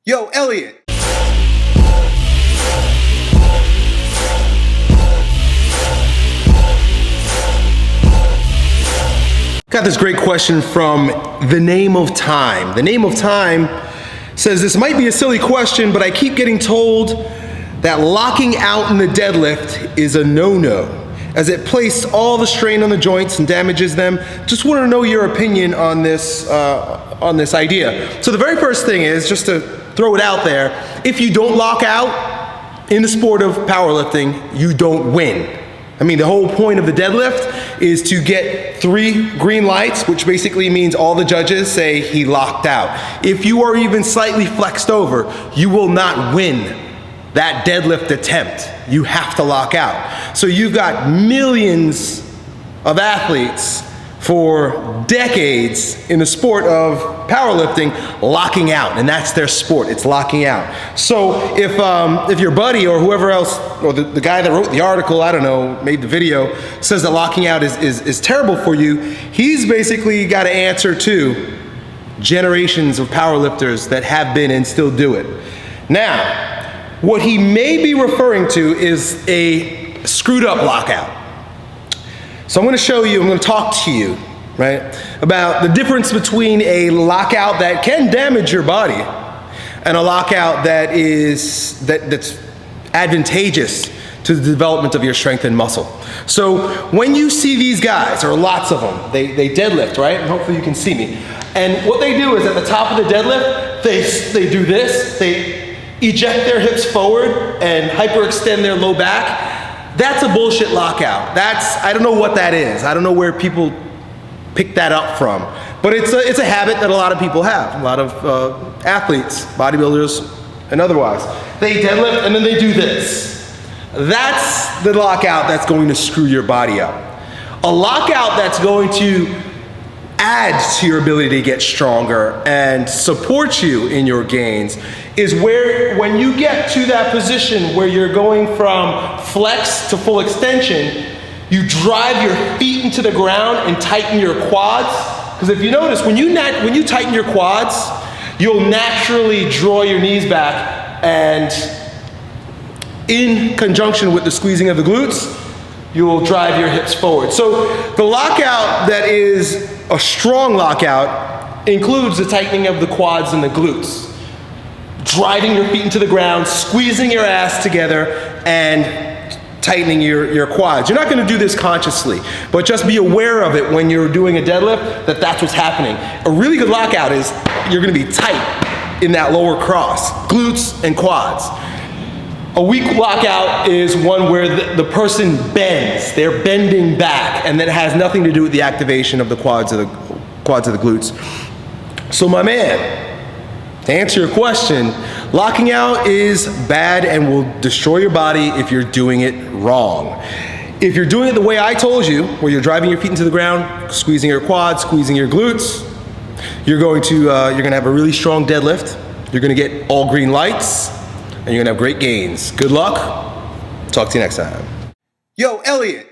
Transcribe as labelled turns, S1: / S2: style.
S1: Yo, Elliot. Got this great question from The Name of Time. The Name of Time says, this might be a silly question, but I keep getting told that locking out in the deadlift is a no-no, as it placed all the strain on the joints and damages them. Just want to know your opinion on this idea. So the very first thing is, just to throw it out there, if you don't lock out in the sport of powerlifting, you don't win. I mean, the whole point of the deadlift is to get 3 green lights, which basically means all the judges say he locked out. If you are even slightly flexed over, you will not win that deadlift attempt. You have to lock out. So you've got millions of athletes for decades in the sport of powerlifting locking out, and that's their sport. It's locking out. So if your buddy or whoever else, or the guy that wrote the article, I don't know, made the video, says that locking out is terrible for you, he's basically got to answer to generations of powerlifters that have been and still do it. Now, what he may be referring to is a screwed up lockout. So I'm going to show you, I'm going to talk to you, right, about the difference between a lockout that can damage your body and a lockout that's advantageous to the development of your strength and muscle. So when you see these guys, or lots of them, they deadlift, right? And hopefully you can see me. And what they do is at the top of the deadlift, they do this, they eject their hips forward and hyperextend their low back. That's a bullshit lockout. I don't know what that is. I don't know where people pick that up from. But it's a habit that a lot of people have. A lot of athletes, bodybuilders, and otherwise. They deadlift and then they do this. That's the lockout that's going to screw your body up. A lockout that's going to add to your ability to get stronger and support you in your gains is where, when you get to that position where you're going from flex to full extension, you drive your feet into the ground and tighten your quads. Because if you notice, when you tighten your quads, you'll naturally draw your knees back, and in conjunction with the squeezing of the glutes, you will drive your hips forward. So the lockout that is a strong lockout includes the tightening of the quads and the glutes, driving your feet into the ground, squeezing your ass together, and tightening your quads. You're not going to do this consciously, but just be aware of it when you're doing a deadlift, that's what's happening. A really good lockout is you're going to be tight in that lower cross, glutes and quads. A weak lockout is one where the person bends. They're bending back, and that has nothing to do with the activation of the quads of the glutes. So my man, to answer your question, locking out is bad and will destroy your body if you're doing it wrong. If you're doing it the way I told you, where you're driving your feet into the ground, squeezing your quads, squeezing your glutes, you're going to have a really strong deadlift. You're going to get all green lights, and you're gonna have great gains. Good luck. Talk to you next time. Yo, Elliot.